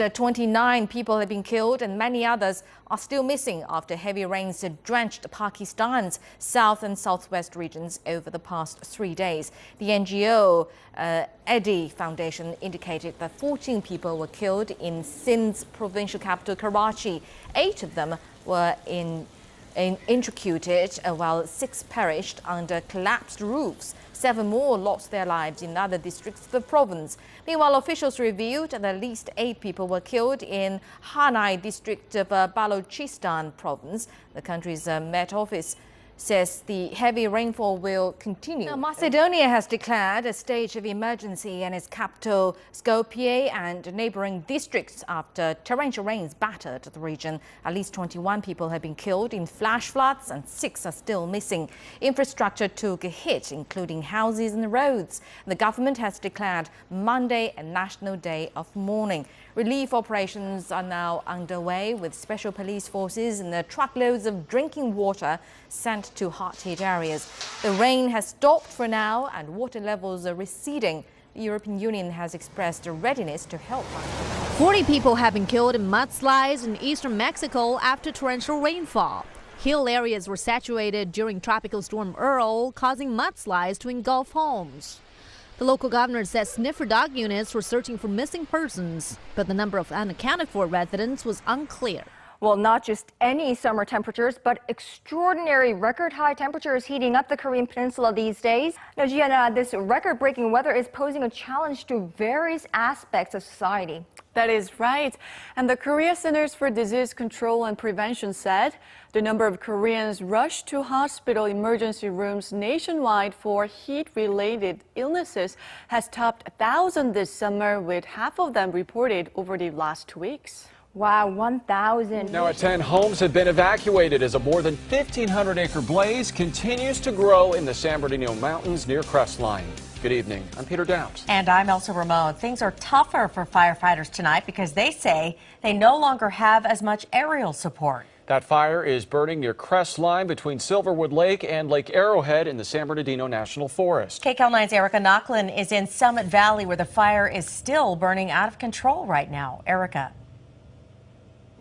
least 29 people have been killed and many others are still missing after heavy rains drenched Pakistan's south and southwest regions over the past 3 days. The NGO EDI Foundation indicated that 14 people were killed in Sindh's provincial capital Karachi. 8 of them were electrocuted, while 6 perished under collapsed roofs. 7 more lost their lives in other districts of the province. Meanwhile, officials revealed that at least 8 people were killed in Hanai district of Balochistan province. The country's Met Office says the heavy rainfall will continue. Now, Macedonia has declared a state of emergency in its capital Skopje and neighboring districts after torrential rains battered the region. At least 21 people have been killed in flash floods and 6 are still missing. Infrastructure took a hit, including houses and roads. The government has declared Monday a national day of mourning. Relief operations are now underway with special police forces and truckloads of drinking water sent to hard-hit areas. The rain has stopped for now and water levels are receding. The European Union has expressed a readiness to help. 40 people have been killed in mudslides in eastern Mexico after torrential rainfall. Hill areas were saturated during Tropical Storm Earl, causing mudslides to engulf homes. The local governor says sniffer dog units were searching for missing persons, but the number of unaccounted for residents was unclear. Well, not just any summer temperatures, but extraordinary record-high temperatures heating up the Korean Peninsula these days. Now, Gianna, this record-breaking weather is posing a challenge to various aspects of society. That is right. And the Korea Centers for Disease Control and Prevention said the number of Koreans rushed to hospital emergency rooms nationwide for heat-related illnesses has topped 1,000 this summer, with half of them reported over the last 2 weeks. Wow, 1,000. Now, 10 homes have been evacuated as a more than 1,500-acre blaze continues to grow in the San Bernardino Mountains near Crestline. Good evening. I'm Peter Downs. And I'm Elsa Ramon. Things are tougher for firefighters tonight because they say they no longer have as much aerial support. That fire is burning near Crestline between Silverwood Lake and Lake Arrowhead in the San Bernardino National Forest. KCAL 9's Erica Knocklin is in Summit Valley, where the fire is still burning out of control right now. Erica.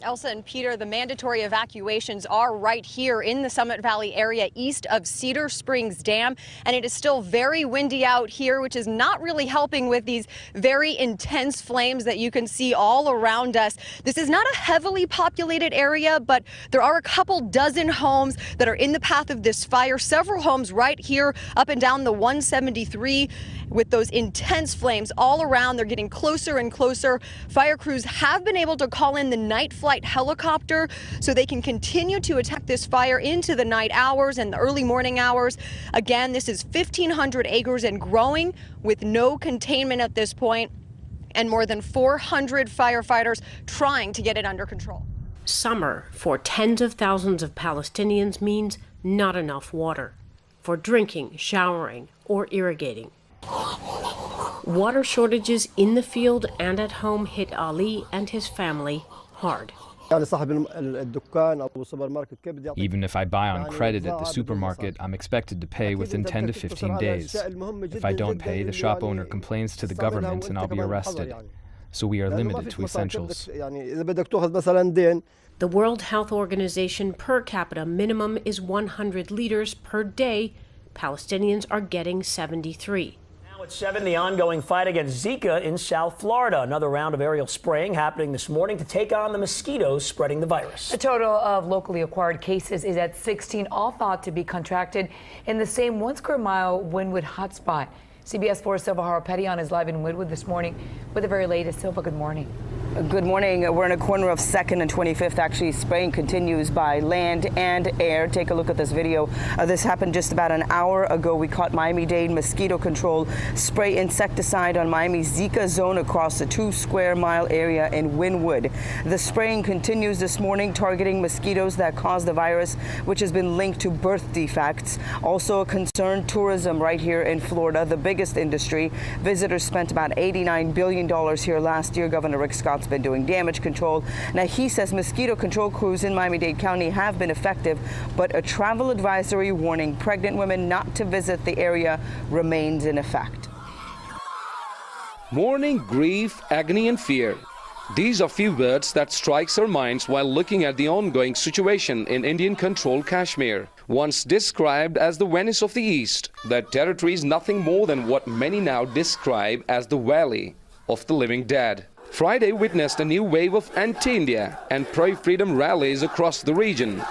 Elsa and Peter, the mandatory evacuations are right here in the Summit Valley area east of Cedar Springs Dam, and it is still very windy out here, which is not really helping with these very intense flames that you can see all around us. This is not a heavily populated area, but there are a couple dozen homes that are in the path of this fire. Several homes right here up and down the 173 with those intense flames all around. They're getting closer and closer. Fire crews have been able to call in the night flight helicopter so they can continue to attack this fire into the night hours and the early morning hours. Again, this is 1,500 acres and growing with no containment at this point, and more than 400 firefighters trying to get it under control. Summer for tens of thousands of Palestinians means not enough water for drinking, showering, or irrigating. Water shortages in the field and at home hit Ali and his family hard. Even if I buy on credit at the supermarket, I'm expected to pay within 10 to 15 days. If I don't pay, the shop owner complains to the government and I'll be arrested. So we are limited to essentials. The World Health Organization per capita minimum is 100 liters per day. Palestinians are getting 73. At 7, the ongoing fight against Zika in South Florida. Another round of aerial spraying happening this morning to take on the mosquitoes spreading the virus. The total of locally acquired cases is at 16, all thought to be contracted in the same 1 square mile Wynwood hotspot. CBS 4's Silva Harapetian is live in Wynwood this morning with the very latest. Silva, good morning. Good morning. We're in a corner of 2nd and 25th. Actually, spraying continues by land and air. Take a look at this video. This happened just about an hour ago. We caught Miami-Dade mosquito control spray insecticide on Miami's Zika zone across the 2 square mile area in Wynwood. The spraying continues this morning, targeting mosquitoes that cause the virus, which has been linked to birth defects. Also a concern, tourism right here in Florida, the biggest industry. Visitors spent about $89 billion here last year. Governor Rick Scott's been doing damage control. Now, he says mosquito control crews in Miami-Dade County have been effective, but a travel advisory warning pregnant women not to visit the area remains in effect. Mourning, grief, agony, and fear. These are few words that strikes our minds while looking at the ongoing situation in Indian-controlled Kashmir. Once described as the Venice of the East, that territory is nothing more than what many now describe as the Valley of the Living Dead. Friday witnessed a new wave of anti-India and pro-freedom rallies across the region.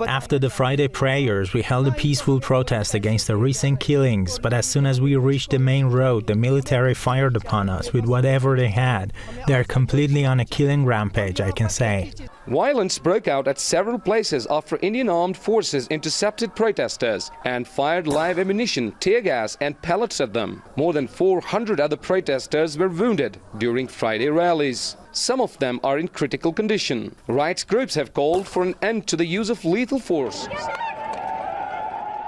After the Friday prayers, we held a peaceful protest against the recent killings, but as soon as we reached the main road, the military fired upon us with whatever they had. They are completely on a killing rampage, I can say. Violence broke out at several places after Indian armed forces intercepted protesters and fired live ammunition, tear gas and pellets at them. More than 400 other protesters were wounded during Friday rallies. Some of them are in critical condition. Rights groups have called for an end to the use of lethal force.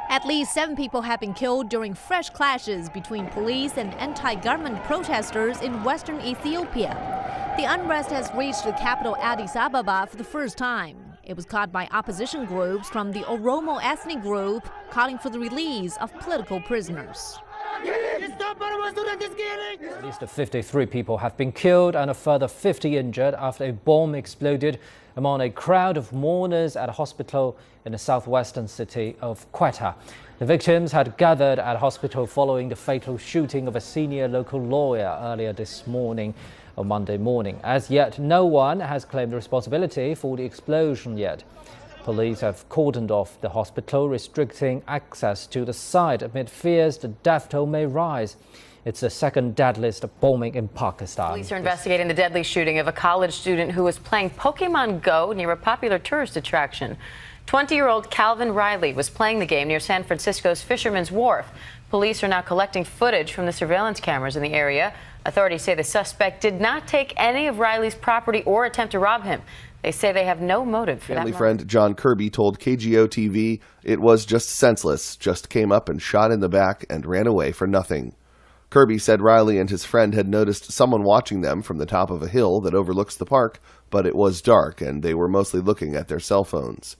At least 7 people have been killed during fresh clashes between police and anti-government protesters in western Ethiopia. The unrest has reached the capital Addis Ababa for the first time. It was caused by opposition groups from the Oromo ethnic group calling for the release of political prisoners. At least 53 people have been killed and a further 50 injured after a bomb exploded among a crowd of mourners at a hospital in the southwestern city of Quetta. The victims had gathered at a hospital following the fatal shooting of a senior local lawyer earlier this morning, on Monday morning. As yet, no one has claimed responsibility for the explosion yet. Police have cordoned off the hospital, restricting access to the site amid fears the death toll may rise. It's the second deadliest bombing in Pakistan. Police are investigating the deadly shooting of a college student who was playing Pokemon Go near a popular tourist attraction. 20-year-old Calvin Riley was playing the game near San Francisco's Fisherman's Wharf. Police are now collecting footage from the surveillance cameras in the area. Authorities say the suspect did not take any of Riley's property or attempt to rob him. They say they have no motive for that. Family friend John Kirby told KGO-TV it was just senseless, just came up and shot in the back and ran away for nothing. Kirby said Riley and his friend had noticed someone watching them from the top of a hill that overlooks the park, but it was dark and they were mostly looking at their cell phones.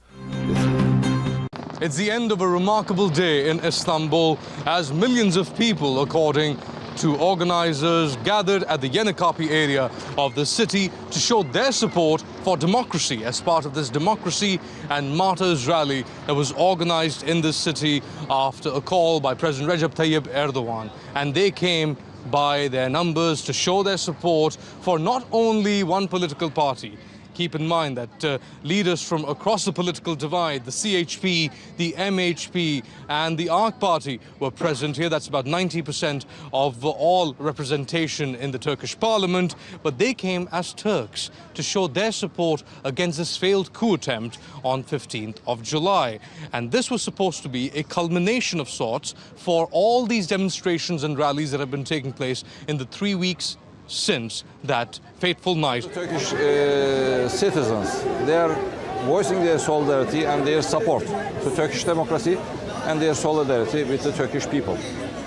It's the end of a remarkable day in Istanbul as millions of people, according to organizers, gathered at the Yenikapi area of the city to show their support for democracy as part of this Democracy and Martyrs rally that was organized in this city after a call by President Recep Tayyip Erdogan. And they came by their numbers to show their support for not only one political party. Keep in mind that leaders from across the political divide, the CHP, the MHP and the ARK party were present here. That's about 90% of all representation in the Turkish parliament. But they came as Turks to show their support against this failed coup attempt on 15th of July. And this was supposed to be a culmination of sorts for all these demonstrations and rallies that have been taking place in the 3 weeks since that fateful night. Turkish citizens, they are voicing their solidarity and their support to Turkish democracy and their solidarity with the Turkish people.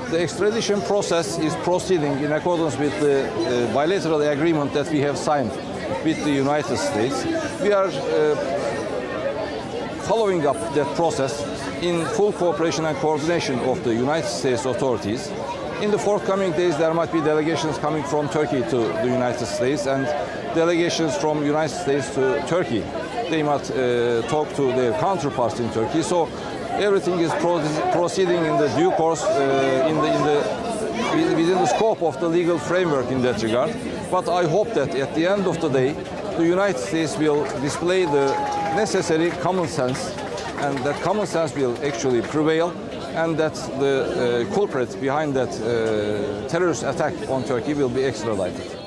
The extradition process is proceeding in accordance with the bilateral agreement that we have signed with the United States. We are following up that process in full cooperation and coordination of the United States authorities. In the forthcoming days, there might be delegations coming from Turkey to the United States and delegations from the United States to Turkey. They might talk to their counterparts in Turkey. So everything is proceeding in the due course, within the scope of the legal framework in that regard. But I hope that at the end of the day, the United States will display the necessary common sense, and that common sense will actually prevail, and that the culprit behind that terrorist attack on Turkey will be extradited.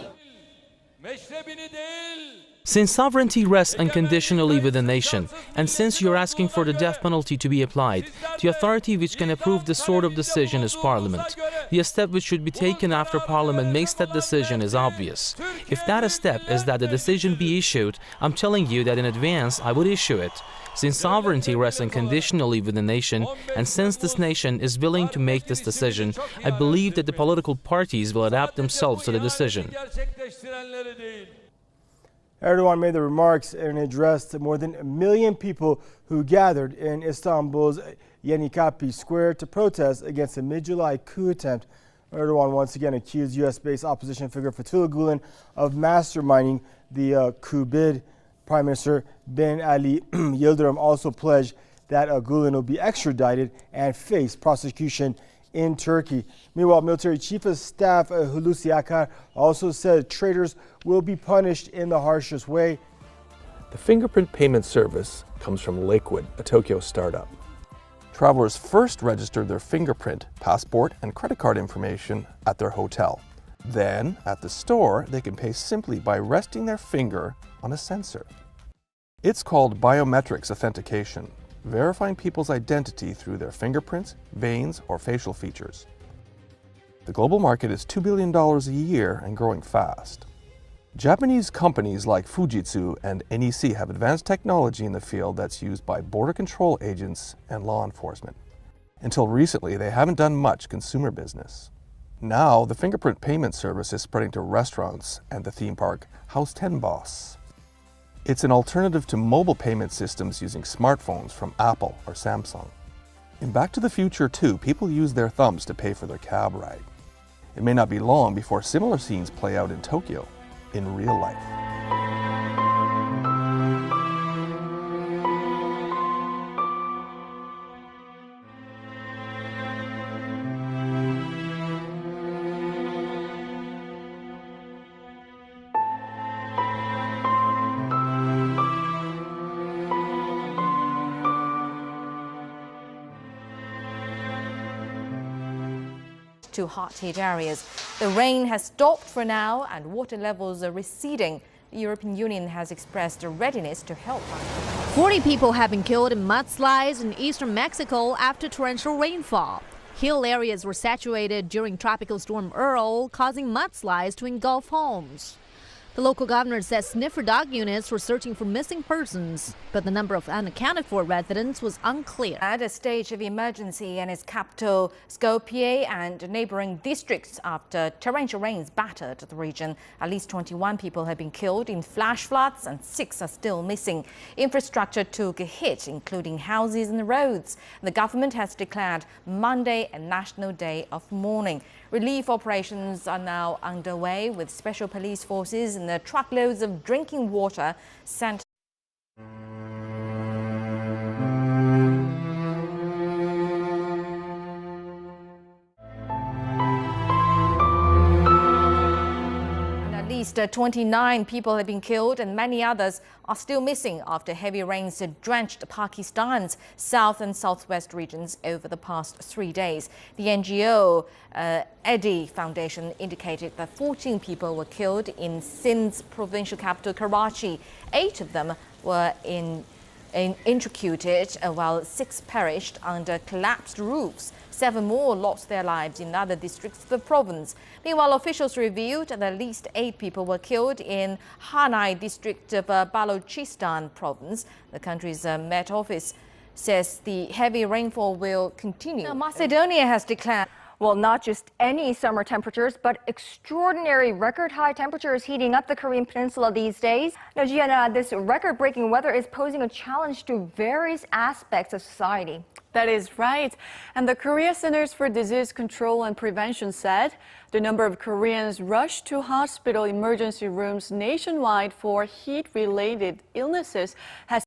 Since sovereignty rests unconditionally with the nation, and since you're asking for the death penalty to be applied, the authority which can approve this sort of decision is Parliament. The step which should be taken after Parliament makes that decision is obvious. If that step is that the decision be issued, I'm telling you that in advance I would issue it. Since sovereignty rests unconditionally with the nation, and since this nation is willing to make this decision, I believe that the political parties will adapt themselves to the decision. Erdogan made the remarks in an address to more than 1 million people who gathered in Istanbul's Yenikapi Square to protest against a mid-July coup attempt Erdogan once again accused U.S.-based opposition figure Fethullah Gulen of masterminding the coup bid. Prime Minister Ben Ali Yildirim also pledged that Gulen will be extradited and face prosecution in Turkey. Meanwhile, Military Chief of Staff Hulusi Akar also said traitors will be punished in the harshest way. The fingerprint payment service comes from Lakewood, a Tokyo startup. Travelers first registered their fingerprint, passport, and credit card information at their hotel. Then, at the store, they can pay simply by resting their finger on a sensor. It's called biometrics authentication, verifying people's identity through their fingerprints, veins, or facial features. The global market is $2 billion a year and growing fast. Japanese companies like Fujitsu and NEC have advanced technology in the field that's used by border control agents and law enforcement. Until recently, they haven't done much consumer business. Now, the fingerprint payment service is spreading to restaurants and the theme park House 10 Boss. It's an alternative to mobile payment systems using smartphones from Apple or Samsung. In Back to the Future 2, people use their thumbs to pay for their cab ride. It may not be long before similar scenes play out in Tokyo in real life. To hot-hit areas. The rain has stopped for now and water levels are receding. The European Union has expressed a readiness to help. 40 people have been killed in mudslides in eastern Mexico after torrential rainfall. Hill areas were saturated during Tropical Storm Earl, causing mudslides to engulf homes. The local governor says sniffer dog units were searching for missing persons, but the number of unaccounted for residents was unclear. At a state of emergency in its capital, Skopje, and neighboring districts after torrential rains battered the region. At least 21 people have been killed in flash floods and 6 are still missing. Infrastructure took a hit, including houses and roads. The government has declared Monday a national day of mourning. Relief operations are now underway with special police forces and the truckloads of drinking water sent. At least 29 people have been killed and many others are still missing after heavy rains drenched Pakistan's south and southwest regions over the past 3 days. The NGO Edhi Foundation indicated that 14 people were killed in Sindh's provincial capital Karachi. 8 of them were electrocuted, while 6 perished under collapsed roofs. 7 more lost their lives in other districts of the province. Meanwhile, officials revealed that at least 8 people were killed in Hanai district of Balochistan province. The country's Met Office says the heavy rainfall will continue. Now, Macedonia has declared. Well, not just any summer temperatures, but extraordinary record-high temperatures heating up the Korean Peninsula these days. Now, Gianna, this record-breaking weather is posing a challenge to various aspects of society. That is right. And the Korea Centers for Disease Control and Prevention said the number of Koreans rushed to hospital emergency rooms nationwide for heat-related illnesses has